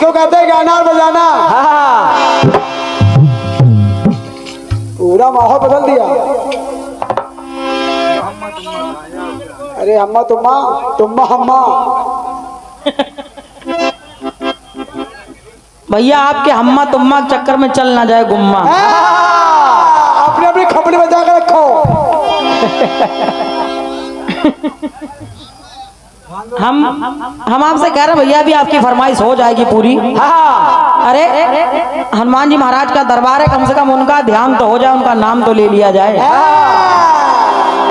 इसको कहते हैं गाना और बजाना। पूरा माहौल बदल दिया। अरे अम्मा तुम्मा तुम्मा अम्मा। भैया आपके हम्मा तुम्मा के चक्कर में चल ना जाए गुम्मा। अपने अपनी खपड़ी बजा कर रखो। हम आपसे कह रहे हैं भैया भी आपकी फरमाइश हो जाएगी पूरी। अरे हनुमान जी महाराज का दरबार है, कम से कम उनका ध्यान तो हो जाए, उनका नाम तो ले लिया जाए।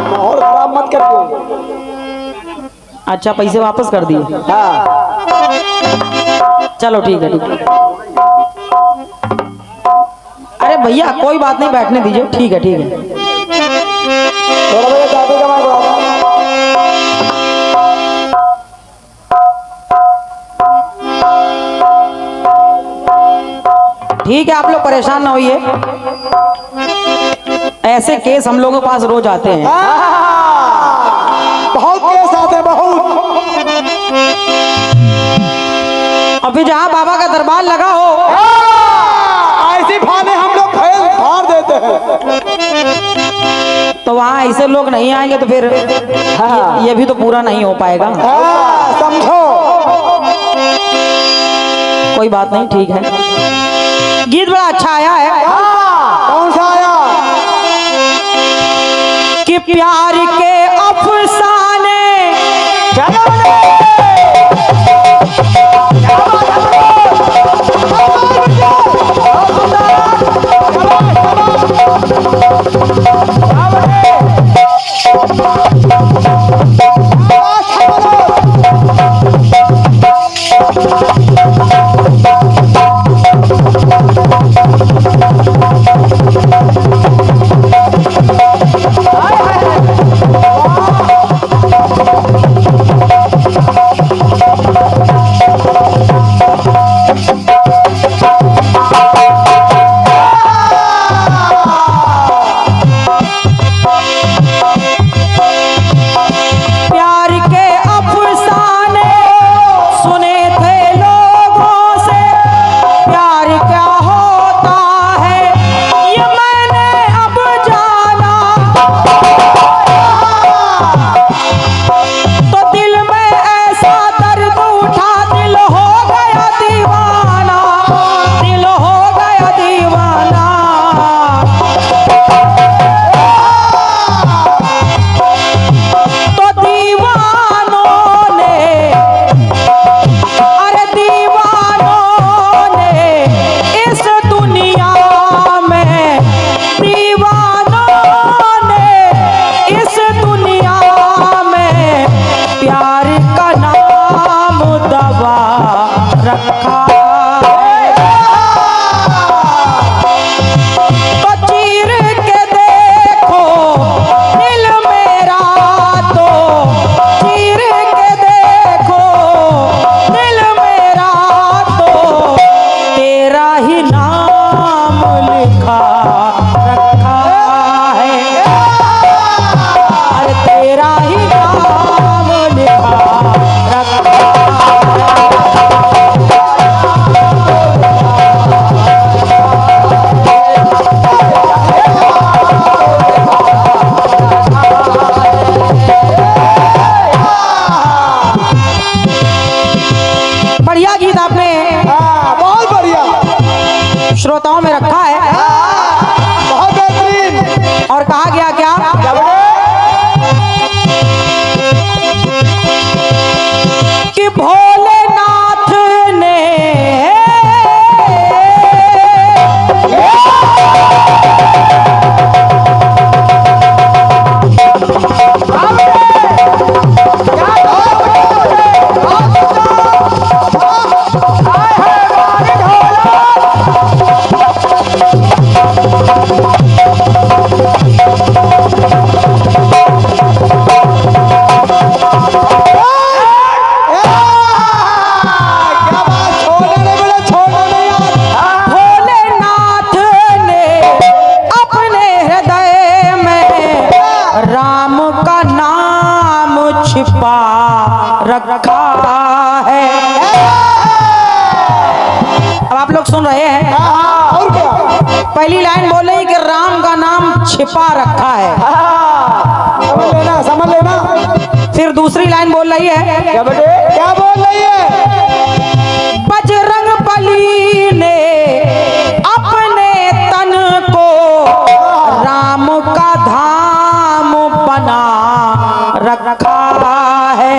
माहौल खराब मत करिए। अच्छा पैसे वापस कर दिए? चलो ठीक है ठीक है। अरे भैया कोई बात नहीं, बैठने दीजिए। ठीक है ठीक है। थोड़ा भैया जाते का मैं बुलाता हूं। ठीक है, आप लोग परेशान ना होइए, ऐसे केस हम लोगों के पास रोज आते हैं। बहुत केस आते हैं, बहुत। अभी जहाँ बाबा का दरबार लगा हो ऐसी फाने हम लोग फाड़ देते हैं। तो वहाँ ऐसे लोग नहीं आएंगे तो फिर ये भी तो पूरा नहीं हो पाएगा। समझो। कोई बात नहीं, ठीक है। गीत बड़ा अच्छा आया है। कौन सा आया? कि प्यार के अफसाने श्रोताओं में रखा है। बहुत बेहतरीन। और कहा गया क्या? कि भोलेनाथ ने छिपा रखा है। अब आप लोग सुन रहे हैं। और क्या? पहली लाइन बोल रही कि राम का नाम छिपा रखा है। समझ लेना, समझ लेना। फिर दूसरी लाइन बोल रही है, क्या बेटे, क्या बोल रही है? बजरंग बली ने अपने तन को राम का धाम बना रखा है।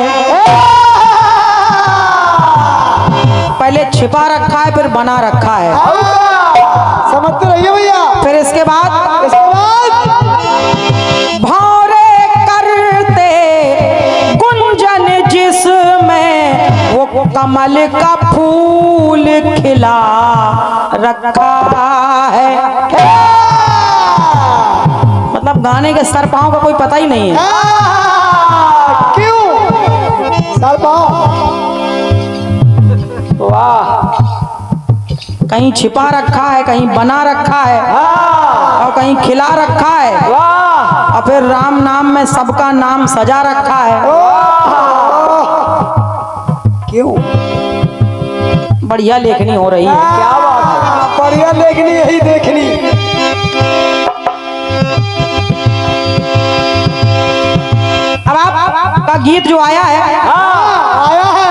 पहले छिपा रखा है, फिर बना रखा है। समझते रहिए भैया। फिर इसके बाद भौरे करते गुंजन जिसमें वो कमल का फूल खिला रखा है। मतलब गाने के सर पाँव का कोई पता ही नहीं है। क्यों सर पाँव? वाह, कहीं छिपा रखा है, कहीं बना रखा है, और कहीं खिला रखा है, वाह, और फिर राम नाम में सबका नाम सजा रखा है। क्यों? बढ़िया लेखनी हो रही है। क्या बात है, बढ़िया लेखनी, यही देखनी। अब आपका गीत जो आया है, आया है।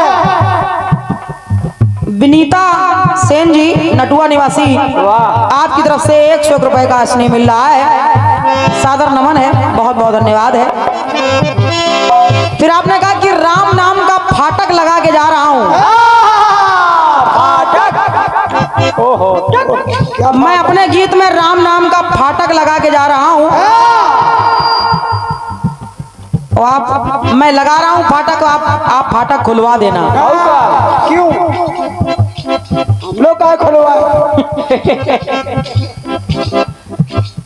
विनीता सेन जी, नटुआ निवासी, आपकी तरफ से 101 रुपए का स्नेह मिल रहा है। सादर नमन है, बहुत बहुत धन्यवाद है। फिर आपने कहा कि राम नाम का फाटक लगा के जा रहा हूं। ओहो, क्या मैं अपने गीत में राम नाम का फाटक लगा के जा रहा हूं। आप, मैं लगा रहा हूं फाटक, आप फाटक खुलवा देना। क्यों? हम लोग क्या खुलवा?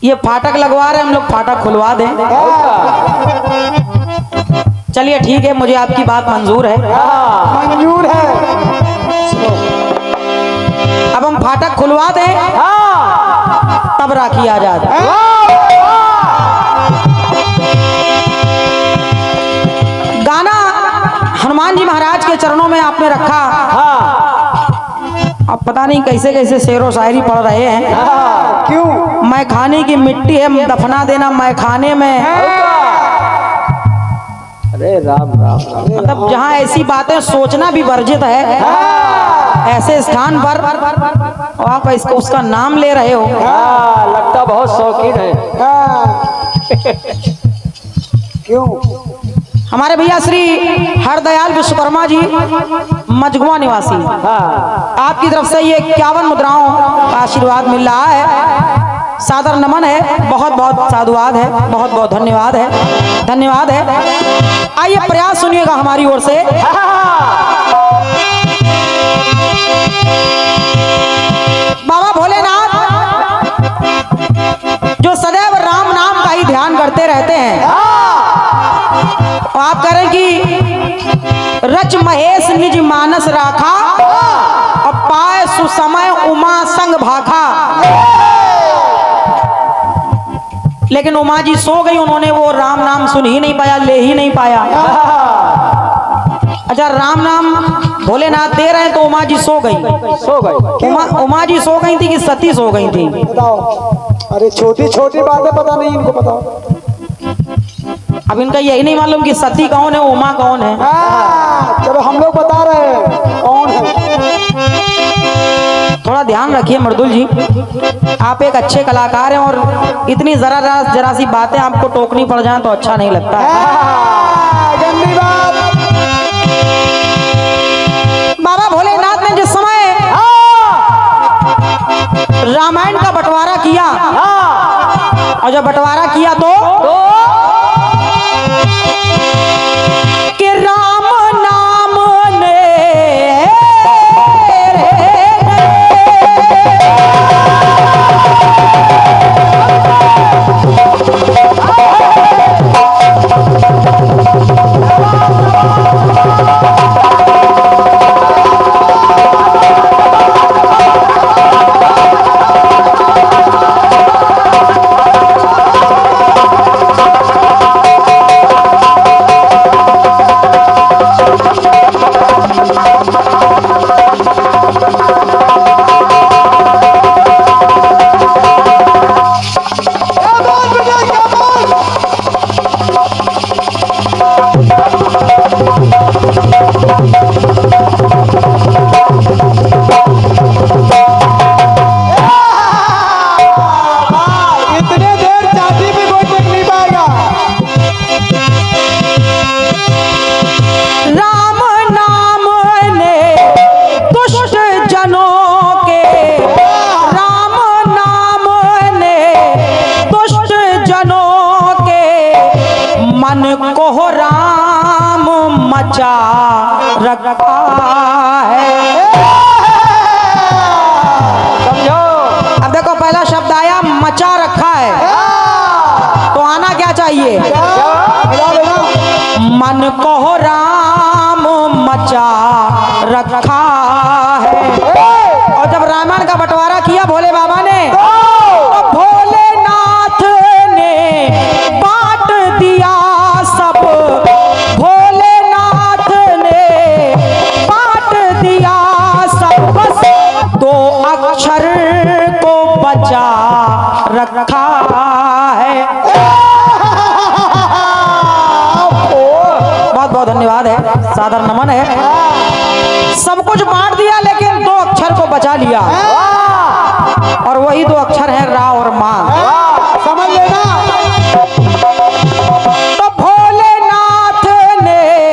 ये फाटक लगवा रहे हैं, हम लोग फाटक खुलवा दें। चलिए ठीक है, मुझे आपकी बात मंजूर है। मंजूर है। अब हम फाटक खुलवा दें, तब राखी आजाद। गाना हनुमान जी महाराज के चरणों में आपने रखा। अब पता नहीं कैसे कैसे शेरो शायरी पढ़ रहे हैं। क्यों? मैं खाने की मिट्टी है, दफना देना मैं खाने में। अरे राम राम राम। मतलब जहाँ ऐसी बातें सोचना भी वर्जित है, ऐसे स्थान पर आप इसको उसका नाम ले रहे हो। लगता बहुत शौकीन है। क्यों? हमारे भैया श्री हरदयाल विश्वकर्मा जी, मजगुआ निवासी, आपकी तरफ से ये 51 मुद्राओं का आशीर्वाद मिल रहा है। सादर नमन है, बहुत बहुत साधुवाद है, बहुत बहुत धन्यवाद है, धन्यवाद है। आइए प्रयास सुनिएगा हमारी ओर से। बाबा भोलेनाथ जो सदैव राम नाम का ही ध्यान करते रहते हैं, आप कह रहे हैं कि रच महेश निज मानस राखा, और पाए सुसमय उमा संग भाखा। लेकिन उमा जी सो गई, उन्होंने वो राम नाम सुन ही नहीं पाया, ले ही नहीं पाया। अच्छा, राम नाम भोलेनाथ दे रहे हैं तो उमा जी सो गई। सो गई? उमा जी सो गई थी कि सती सो गई थी? बताओ। अरे छोटी छोटी बातें पता नहीं इनको, बताओ। अब इनका यही नहीं मालूम कि सती कौन है, उमा कौन है। चलो हम लोग बता रहे हैं कौन है। थोड़ा ध्यान रखिए मर्दुल जी, आप एक अच्छे कलाकार हैं, और इतनी जरा सी बातें आपको टोकनी पड़ जाए तो अच्छा नहीं लगता। गंदी बात। बाबा भोलेनाथ ने जिस समय रामायण का बंटवारा किया, और जब बंटवारा किया तो कि राम नाम ने रखा है। समझो। अब देखो पहला शब्द आया मचा रखा है, तो आना क्या चाहिए? मिला देना। मन को राम मचा रखा है। और जब रामायण का बंटवारा किया भोले बाबा ने, तो भोलेनाथ ने बांट दिया सब, भोलेनाथ ने बांट दिया सब, बस दो अक्षर को बचा रखा है। बहुत बहुत धन्यवाद है, सादर नमन है। सब कुछ बांट दिया लेकिन दो अक्षर को बचा लिया, और वही दो अक्षर है रा और माँ। समझ लेना। तो भोलेनाथ ने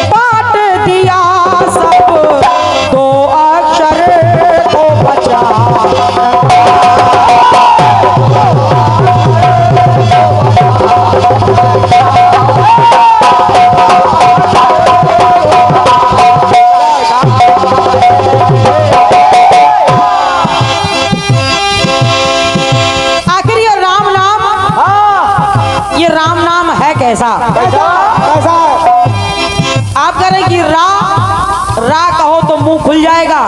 बांट दिया सब, दो अक्षर को बचा। आखिर ये राम नाम, ये राम नाम है कैसा? कैसा है? आप कह रहे हैं कि रा कहो तो मुंह खुल जाएगा,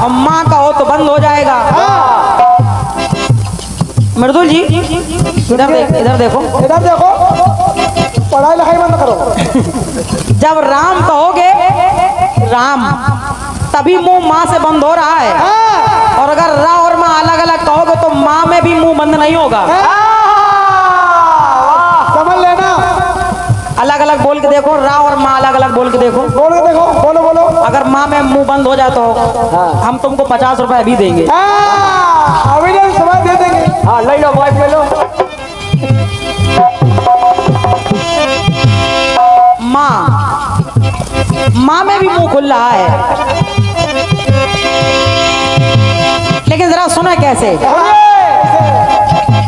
और माँ कहो तो बंद हो जाएगा। मृदुल जी इधर देखो। इधर देखो, पढ़ाई लिखाई बंद करो। जब राम कहोगे राम, तभी मुंह माँ से बंद हो रहा है, और अगर रा और माँ अलग अलग कहोगे तो माँ में भी मुंह बंद नहीं होगा। समझ लेना। अलग अलग बोल के देखो, रा और माँ अलग अलग बोल के देखो। बोलो देखो, बोलो बोलो। अगर माँ में मुंह बंद हो जाए तो हम तुमको 50 रुपए अभी देंगे। अभी नहीं, समय दे देंगे। हाँ, ले लो, माइक ले लो। माँ में भी मुंह खुल रहा है, लेकिन जरा सुना कैसे।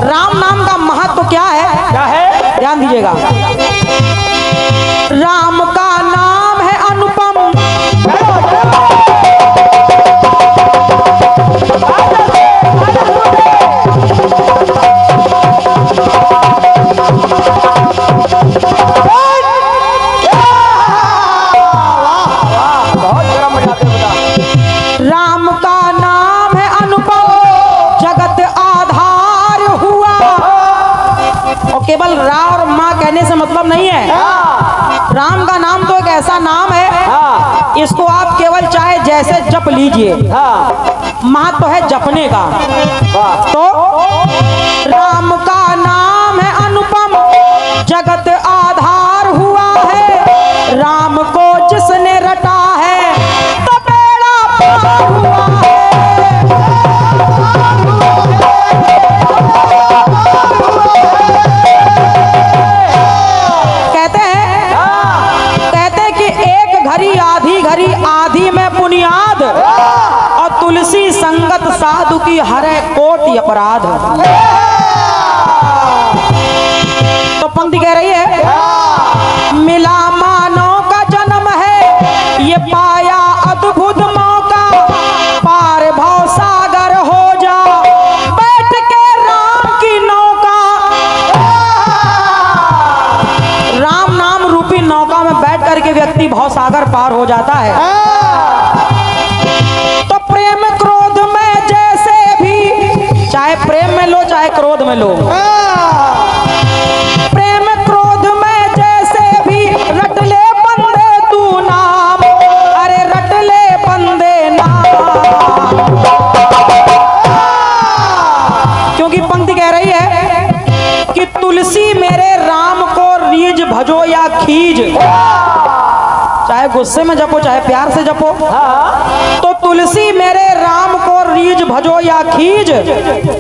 राम नाम का महत्व क्या है? क्या है? ध्यान दीजिएगा। राम का नाम है अनुपम, राम का नाम है अनुपम, जगत आधार हुआ। और केवल रा और माँ कहने से मतलब नहीं है। राम का नाम तो एक ऐसा नाम है, इसको आप केवल चाहे जैसे जप लीजिए, महत्व है जपने का। तो राम का नाम है अनुपम, जगत आधार हुआ है। राम को जिसने रटा है तो बेड़ा पार हुआ है। कहते हैं कि एक घड़ी आधी घड़ी, आधी में बुनियाद, और तुलसी संगत साधु की हरे कोटि अपराध। तो पंक्ति कह रही है, मिला मानव का जन्म है, ये पाया अद्भुत मौका, पार भव सागर हो जा, बैठ के राम की नौका। राम नाम रूपी नौका में बैठ करके व्यक्ति भव सागर पार हो जाता है। तो प्रेम क्रोध में जैसे भी, चाहे प्रेम में लो चाहे क्रोध में लो, प्रेम क्रोध में जैसे भी, रट ले बंदे तू नाम, अरे रट ले बंदे नाम। क्योंकि पंक्ति कह रही है कि तुलसी मेरे राम को रीझ भजो या खीज, चाहे गुस्से में जपो चाहे प्यार से जपो। तो तुलसी मेरे राम को रीझ भजो या खीज,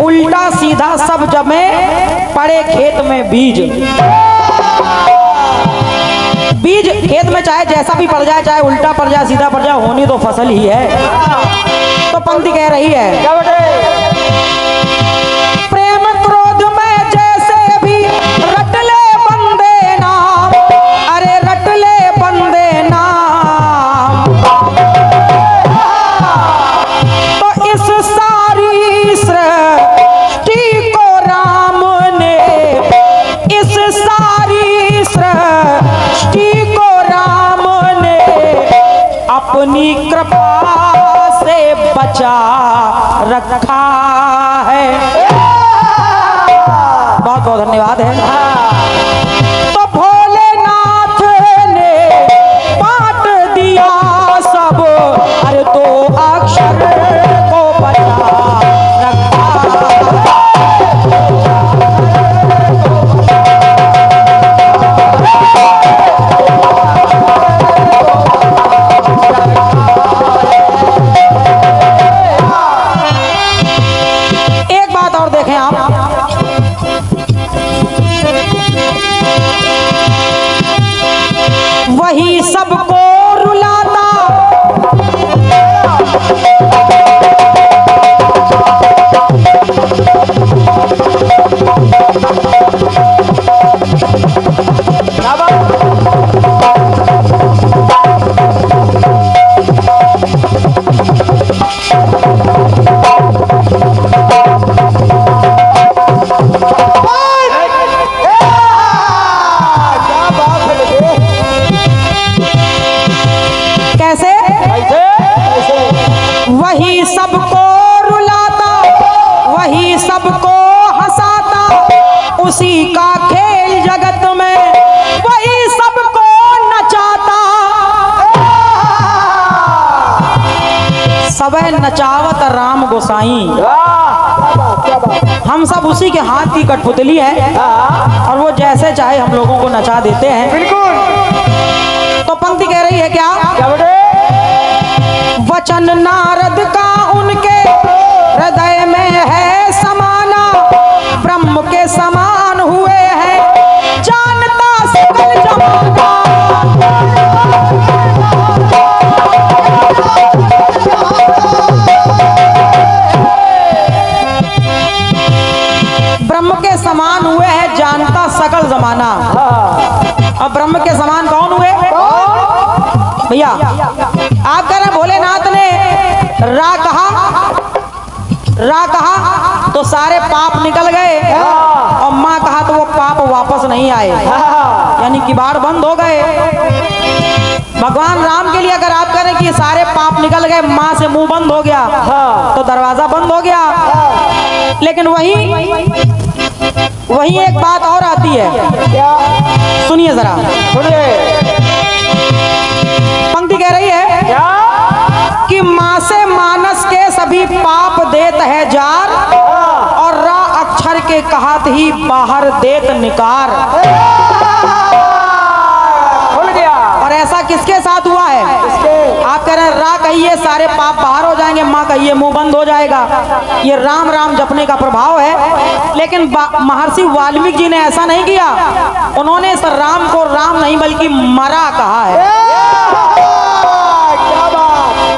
उल्टा सीधा सब जमे पड़े खेत में बीज। बीज खेत में चाहे जैसा भी पड़ जाए, चाहे उल्टा पड़ जाए सीधा पड़ जाए, होनी तो फसल ही है। तो पंक्ति कह रही है, प्रेम क्रोध में जैसे भी, रट ले बंदे नाम, अरे रट ले बंदे नाम। अपनी कृपा से बचा रखा है। बहुत बहुत धन्यवाद है। तो भोलेनाथ ने बांट दिया सब, अरे दो अक्षर को बचा रखा। एक बात और देखें आप, वही सबको रुलाता, कैसे? वही सबको रुलाता, वही सबको हंसाता, उसी का खेल जगत में वही सबको नचाता। सबे नचावत राम गोसाई, हम सब उसी के हाथ की कठपुतली है और वो जैसे चाहे हम लोगों को नचा देते हैं। बिल्कुल। तो पंक्ति कह रही है क्या? वचन नारद का उनके हृदय में है समाना, ब्रह्म के समान हुए हैं जानता सकल जमाना। ब्रह्म के समान हुए हैं जानता सकल जमाना। अब ब्रह्म के समान कौन हुए भैया? आप कह रहे हैं भोलेनाथ ने रा कहा तो सारे पाप निकल गए, और माँ कहा तो वो पाप वापस नहीं आए, यानी किबाड़ बंद हो गए। भगवान राम के लिए अगर आप कह रहे हैं कि सारे पाप निकल गए, माँ से मुंह बंद हो गया तो दरवाजा बंद हो गया। लेकिन वही एक बात और आती है, सुनिए जरा, पंक्ति कह रही है कि माँ से मानस के सभी पाप देत है जार, और रा अक्षर के कहत ही बाहर देत निकार। और ऐसा किसके साथ हुआ है? आप कह रहे हैं रा कहिए सारे पाप बाहर हो जाएंगे, माँ कहिए मुंह बंद हो जाएगा। ये राम राम जपने का प्रभाव है। लेकिन महर्षि वाल्मीकि जी ने ऐसा नहीं किया, उन्होंने इस राम को राम नहीं बल्कि मरा कहा है।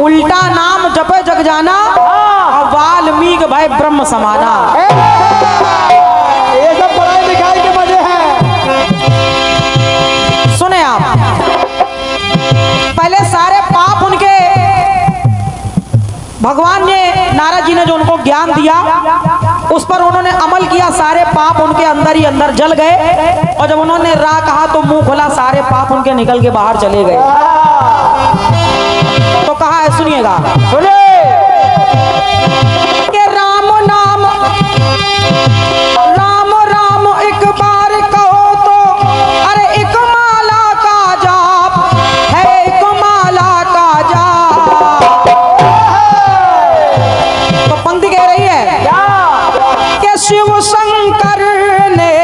उल्टा नाम जपे जग जाना, और वाल्मीकि भाई ब्रह्म समाना। ये सब पढ़ाई लिखाई के मजे हैं। सुने आप, पहले सारे पाप उनके भगवान ने, नारद जी ने जो उनको ज्ञान दिया उस पर उन्होंने अमल किया, सारे पाप उनके अंदर ही अंदर जल गए। और जब उन्होंने रा कहा तो मुंह खुला, सारे पाप उनके निकल के बाहर चले गए। तो कहा है, सुनिएगा, कि राम नाम राम राम एक बार कहो तो, अरे एक माला का जाप है, एक माला का जाप। तो पंक्ति कह रही है कि शिव शंकर ने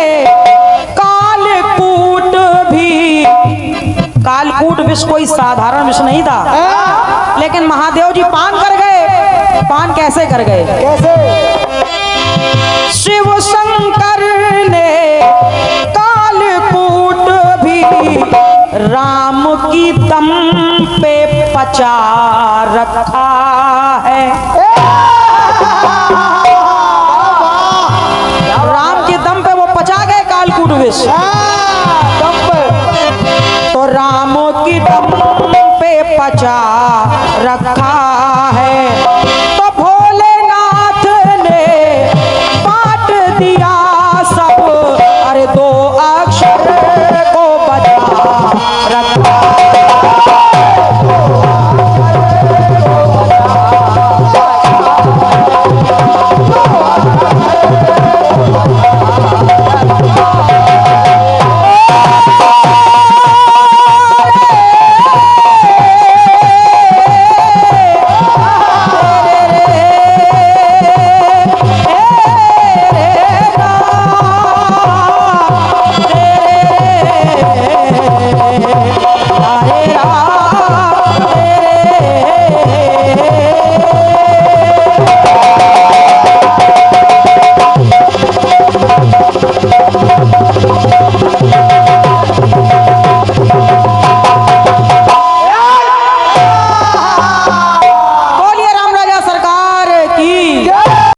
कालकूट भी, कालकूट विष कोई साधारण विष नहीं था, लेकिन महादेव जी पान कर गए। पान कैसे कर गए? शिव शंकर ने कालकूट भी राम की दम पे पचा रखा है। राम के दम पे वो पचा गए कालकूट विष। तो राम की दम पे पचा रखा